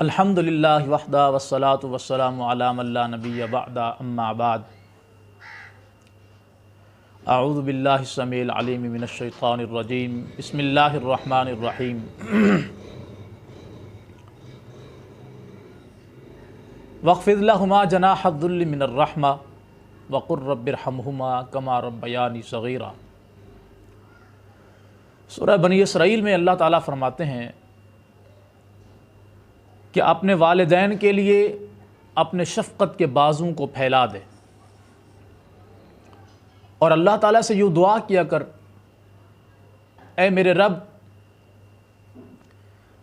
الحمدللہ وحدہ والصلاة والسلام علی من لا نبی بعد اما بعد اعوذ باللہ السمیع العلیم من الشیطان الرجیم بسم اللہ الرحمن الرحیم واخفض لہما جناح الذل من الرحمہ وقل رب ارحمہما کما ربیانی صغیرا۔ سورہ بنی اسرائیل میں اللہ تعالیٰ فرماتے ہیں کہ اپنے والدین کے لیے اپنے شفقت کے بازوں کو پھیلا دے، اور اللہ تعالیٰ سے یوں دعا کیا کر، اے میرے رب،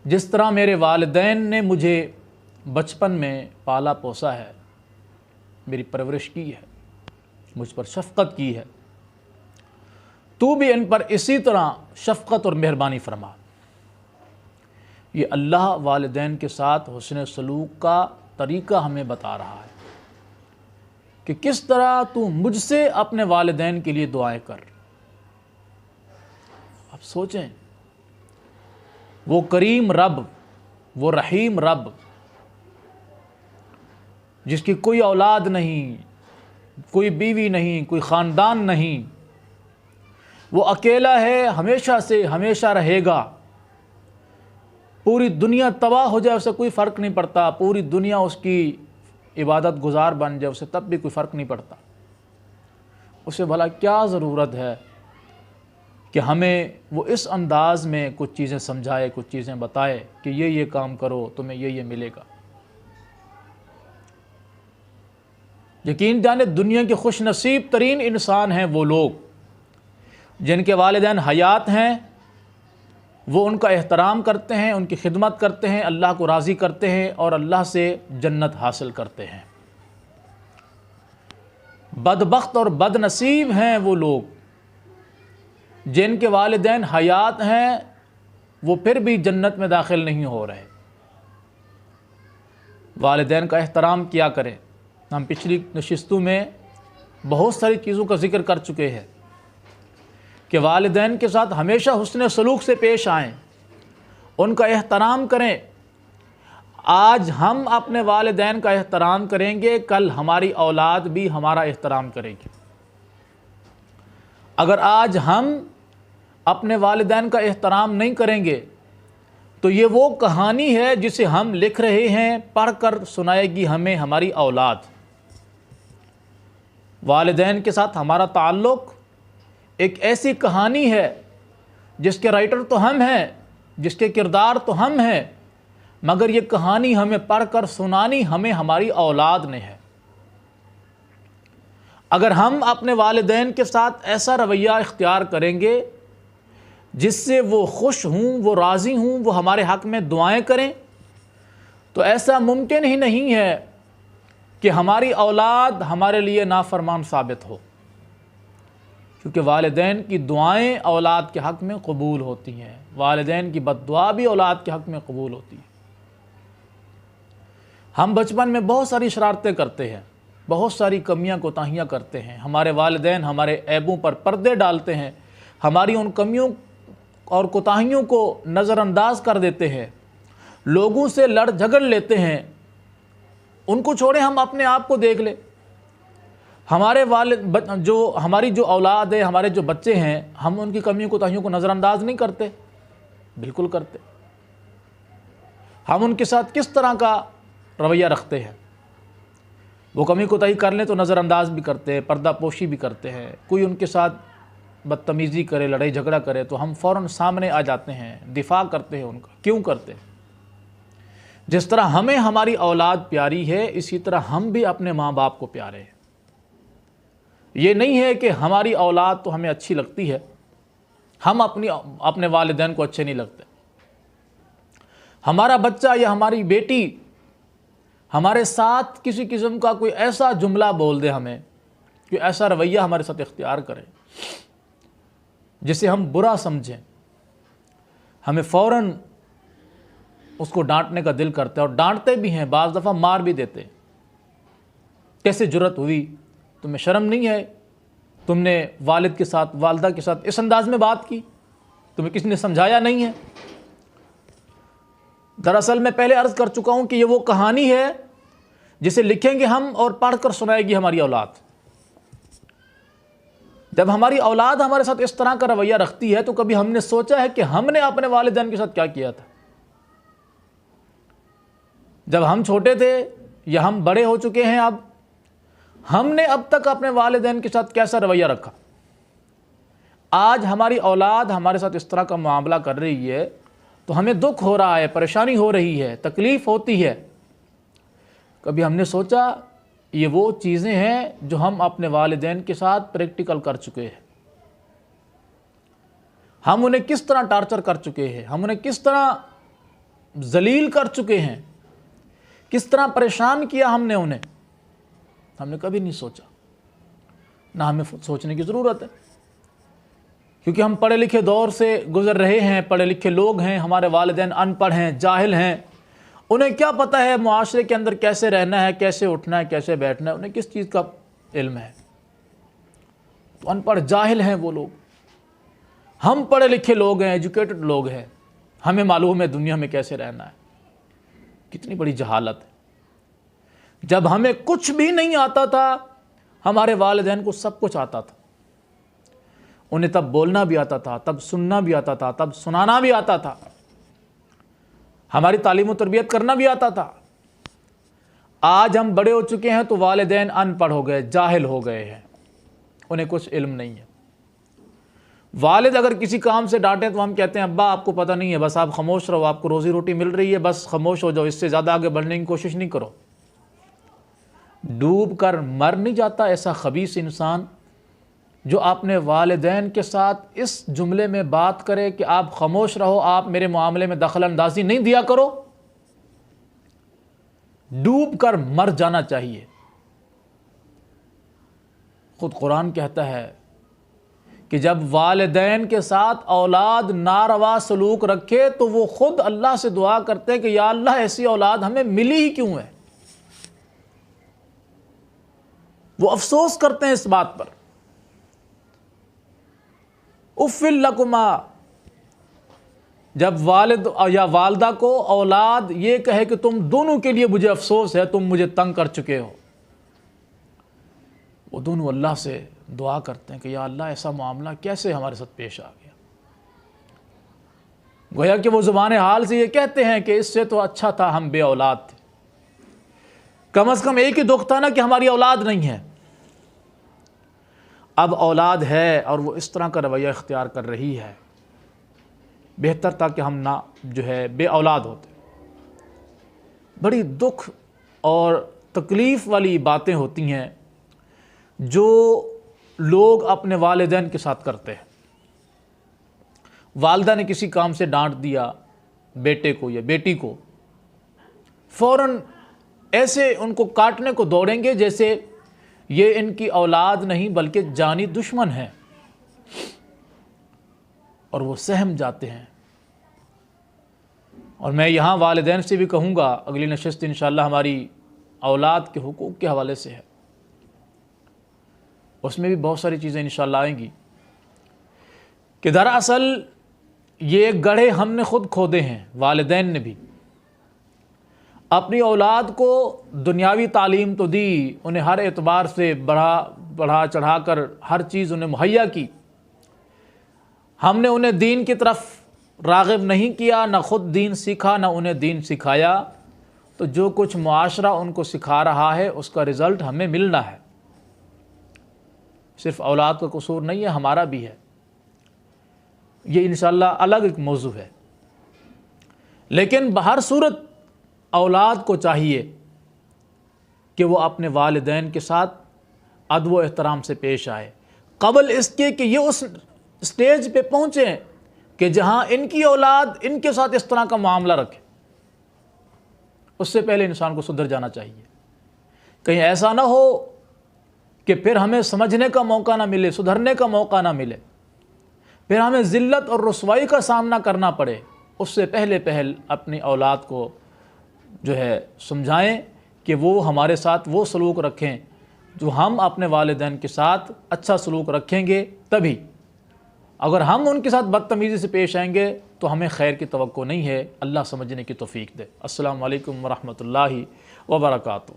جس طرح میرے والدین نے مجھے بچپن میں پالا پوسا ہے، میری پرورش کی ہے، مجھ پر شفقت کی ہے، تو بھی ان پر اسی طرح شفقت اور مہربانی فرما۔ یہ اللہ والدین کے ساتھ حسن سلوک کا طریقہ ہمیں بتا رہا ہے کہ کس طرح تو مجھ سے اپنے والدین کے لیے دعائیں کر۔ اب سوچیں، وہ کریم رب، وہ رحیم رب، جس کی کوئی اولاد نہیں، کوئی بیوی نہیں، کوئی خاندان نہیں، وہ اکیلا ہے، ہمیشہ سے ہمیشہ رہے گا، پوری دنیا تباہ ہو جائے اسے کوئی فرق نہیں پڑتا، پوری دنیا اس کی عبادت گزار بن جائے اسے تب بھی کوئی فرق نہیں پڑتا۔ اسے بھلا کیا ضرورت ہے کہ ہمیں وہ اس انداز میں کچھ چیزیں سمجھائے، کچھ چیزیں بتائے کہ یہ کام کرو تمہیں یہ ملے گا۔ یقین جانے دنیا کے خوش نصیب ترین انسان ہیں وہ لوگ جن کے والدین حیات ہیں، وہ ان کا احترام کرتے ہیں، ان کی خدمت کرتے ہیں، اللہ کو راضی کرتے ہیں اور اللہ سے جنت حاصل کرتے ہیں۔ بدبخت اور بد نصیب ہیں وہ لوگ جن کے والدین حیات ہیں، وہ پھر بھی جنت میں داخل نہیں ہو رہے۔ والدین کا احترام کیا کریں۔ ہم پچھلی نشستوں میں بہت ساری چیزوں کا ذکر کر چکے ہیں کہ والدین کے ساتھ ہمیشہ حسن سلوک سے پیش آئیں، ان کا احترام کریں۔ آج ہم اپنے والدین کا احترام کریں گے، کل ہماری اولاد بھی ہمارا احترام کرے گی۔ اگر آج ہم اپنے والدین کا احترام نہیں کریں گے تو یہ وہ کہانی ہے جسے ہم لکھ رہے ہیں، پڑھ کر سنائے گی ہمیں ہماری اولاد۔ والدین کے ساتھ ہمارا تعلق ایک ایسی کہانی ہے جس کے رائٹر تو ہم ہیں، جس کے کردار تو ہم ہیں، مگر یہ کہانی ہمیں پڑھ کر سنانی ہمیں ہماری اولاد نے ہے۔ اگر ہم اپنے والدین کے ساتھ ایسا رویہ اختیار کریں گے جس سے وہ خوش ہوں، وہ راضی ہوں، وہ ہمارے حق میں دعائیں کریں، تو ایسا ممکن ہی نہیں ہے کہ ہماری اولاد ہمارے لیے نافرمان ثابت ہو، کیونکہ والدین کی دعائیں اولاد کے حق میں قبول ہوتی ہیں، والدین کی بد دعا بھی اولاد کے حق میں قبول ہوتی ہے۔ ہم بچپن میں بہت ساری شرارتیں کرتے ہیں، بہت ساری کمیاں کوتاہیاں کرتے ہیں، ہمارے والدین ہمارے عیبوں پر پردے ڈالتے ہیں، ہماری ان کمیوں اور کوتاہیوں کو نظر انداز کر دیتے ہیں، لوگوں سے لڑ جھگڑ لیتے ہیں۔ ان کو چھوڑیں، ہم اپنے آپ کو دیکھ لیں۔ ہمارے ہماری جو اولاد ہے، ہمارے جو بچے ہیں، ہم ان کی کمیوں کوتاہیوں کو نظر انداز نہیں کرتے، بالکل کرتے۔ ہم ان کے ساتھ کس طرح کا رویہ رکھتے ہیں؟ وہ کمی کوتاہی کر لیں تو نظر انداز بھی کرتے ہیں، پردہ پوشی بھی کرتے ہیں۔ کوئی ان کے ساتھ بدتمیزی کرے، لڑائی جھگڑا کرے تو ہم فوراً سامنے آ جاتے ہیں، دفاع کرتے ہیں ان کا۔ کیوں کرتے ہیں؟ جس طرح ہمیں ہماری اولاد پیاری ہے، اسی طرح ہم بھی اپنے ماں باپ کو پیارے ہیں۔ یہ نہیں ہے کہ ہماری اولاد تو ہمیں اچھی لگتی ہے، ہم اپنے والدین کو اچھے نہیں لگتے۔ ہمارا بچہ یا ہماری بیٹی ہمارے ساتھ کسی قسم کا کوئی ایسا جملہ بول دے، ہمیں کوئی ایسا رویہ ہمارے ساتھ اختیار کرے جسے ہم برا سمجھیں، ہمیں فوراً اس کو ڈانٹنے کا دل کرتا ہے، اور ڈانٹتے بھی ہیں، بعض دفعہ مار بھی دیتے ہیں۔ کیسے جرأت ہوئی؟ تمہیں شرم نہیں ہے؟ تم نے والد کے ساتھ، والدہ کے ساتھ اس انداز میں بات کی؟ تمہیں کسی نے سمجھایا نہیں ہے؟ دراصل میں پہلے عرض کر چکا ہوں کہ یہ وہ کہانی ہے جسے لکھیں گے ہم اور پڑھ کر سنائے گی ہماری اولاد۔ جب ہماری اولاد ہمارے ساتھ اس طرح کا رویہ رکھتی ہے تو کبھی ہم نے سوچا ہے کہ ہم نے اپنے والدین کے ساتھ کیا کیا تھا؟ جب ہم چھوٹے تھے یا ہم بڑے ہو چکے ہیں اب، ہم نے اب تک اپنے والدین کے ساتھ کیسا رویہ رکھا؟ آج ہماری اولاد ہمارے ساتھ اس طرح کا معاملہ کر رہی ہے تو ہمیں دکھ ہو رہا ہے، پریشانی ہو رہی ہے، تکلیف ہوتی ہے۔ کبھی ہم نے سوچا یہ وہ چیزیں ہیں جو ہم اپنے والدین کے ساتھ پریکٹیکل کر چکے ہیں؟ ہم انہیں کس طرح ٹارچر کر چکے ہیں، ہم انہیں کس طرح ذلیل کر چکے ہیں، کس طرح پریشان کیا ہم نے انہیں، ہم نے کبھی نہیں سوچا۔ نہ ہمیں سوچنے کی ضرورت ہے، کیونکہ ہم پڑھے لکھے دور سے گزر رہے ہیں، پڑھے لکھے لوگ ہیں، ہمارے والدین ان پڑھ ہیں، جاہل ہیں، انہیں کیا پتہ ہے معاشرے کے اندر کیسے رہنا ہے، کیسے اٹھنا ہے، کیسے بیٹھنا ہے، انہیں کس چیز کا علم ہے؟ تو ان پڑھ جاہل ہیں وہ لوگ۔ ہم پڑھے لکھے لوگ ہیں، ایجوکیٹڈ لوگ ہیں، ہمیں معلوم ہے دنیا میں کیسے رہنا ہے۔ کتنی بڑی جہالت ہے۔ جب ہمیں کچھ بھی نہیں آتا تھا، ہمارے والدین کو سب کچھ آتا تھا۔ انہیں تب بولنا بھی آتا تھا، تب سننا بھی آتا تھا، تب سنانا بھی آتا تھا، ہماری تعلیم و تربیت کرنا بھی آتا تھا۔ آج ہم بڑے ہو چکے ہیں تو والدین ان پڑھ ہو گئے، جاہل ہو گئے ہیں، انہیں کچھ علم نہیں ہے۔ والد اگر کسی کام سے ڈانٹیں تو ہم کہتے ہیں ابا آپ کو پتہ نہیں ہے، بس آپ خاموش رہو، آپ کو روزی روٹی مل رہی ہے، بس خاموش ہو جاؤ، اس سے زیادہ آگے بڑھنے کی کوشش نہیں کرو۔ ڈوب کر مر نہیں جاتا ایسا خبیث انسان جو اپنے والدین کے ساتھ اس جملے میں بات کرے کہ آپ خاموش رہو، آپ میرے معاملے میں دخل اندازی نہیں دیا کرو۔ ڈوب کر مر جانا چاہیے۔ خود قرآن کہتا ہے کہ جب والدین کے ساتھ اولاد ناروا سلوک رکھے تو وہ خود اللہ سے دعا کرتے ہیں کہ یا اللہ ایسی اولاد ہمیں ملی ہی کیوں ہے۔ وہ افسوس کرتے ہیں اس بات پر۔ اف لکما، جب والد یا والدہ کو اولاد یہ کہے کہ تم دونوں کے لیے مجھے افسوس ہے، تم مجھے تنگ کر چکے ہو، وہ دونوں اللہ سے دعا کرتے ہیں کہ یا اللہ ایسا معاملہ کیسے ہمارے ساتھ پیش آ گیا۔ گویا کہ وہ زبان حال سے یہ کہتے ہیں کہ اس سے تو اچھا تھا ہم بے اولاد تھے، کم از کم ایک ہی دکھ تھا نا کہ ہماری اولاد نہیں ہے۔ اب اولاد ہے اور وہ اس طرح کا رویہ اختیار کر رہی ہے، بہتر تھا کہ ہم نہ بے اولاد ہوتے۔ بڑی دکھ اور تکلیف والی باتیں ہوتی ہیں جو لوگ اپنے والدین کے ساتھ کرتے ہیں۔ والدہ نے کسی کام سے ڈانٹ دیا بیٹے کو یا بیٹی کو، فوراً ایسے ان کو کاٹنے کو دوڑیں گے جیسے یہ ان کی اولاد نہیں بلکہ جانی دشمن ہے، اور وہ سہم جاتے ہیں۔ اور میں یہاں والدین سے بھی کہوں گا، اگلی نشست انشاءاللہ ہماری اولاد کے حقوق کے حوالے سے ہے، اس میں بھی بہت ساری چیزیں انشاءاللہ آئیں گی کہ دراصل یہ گڑھے ہم نے خود کھودے ہیں، والدین نے بھی۔ اپنی اولاد کو دنیاوی تعلیم تو دی، انہیں ہر اعتبار سے بڑھا چڑھا کر ہر چیز انہیں مہیا کی، ہم نے انہیں دین کی طرف راغب نہیں کیا، نہ خود دین سیکھا نہ انہیں دین سکھایا، تو جو کچھ معاشرہ ان کو سکھا رہا ہے اس کا رزلٹ ہمیں ملنا ہے۔ صرف اولاد کا قصور نہیں ہے، ہمارا بھی ہے، یہ انشاءاللہ الگ ایک موضوع ہے۔ لیکن بہر صورت اولاد کو چاہیے کہ وہ اپنے والدین کے ساتھ ادب و احترام سے پیش آئے، قبل اس کے کہ یہ اس سٹیج پہ پہنچیں کہ جہاں ان کی اولاد ان کے ساتھ اس طرح کا معاملہ رکھے۔ اس سے پہلے انسان کو سدھر جانا چاہیے، کہیں ایسا نہ ہو کہ پھر ہمیں سمجھنے کا موقع نہ ملے، سدھرنے کا موقع نہ ملے، پھر ہمیں ذلت اور رسوائی کا سامنا کرنا پڑے۔ اس سے پہل اپنی اولاد کو سمجھائیں کہ وہ ہمارے ساتھ وہ سلوک رکھیں جو ہم اپنے والدین کے ساتھ اچھا سلوک رکھیں گے، تبھی اگر ہم ان کے ساتھ بدتمیزی سے پیش آئیں گے تو ہمیں خیر کی توقع نہیں ہے۔ اللہ سمجھنے کی توفیق دے۔ السلام علیکم ورحمۃ اللہ وبرکاتہ۔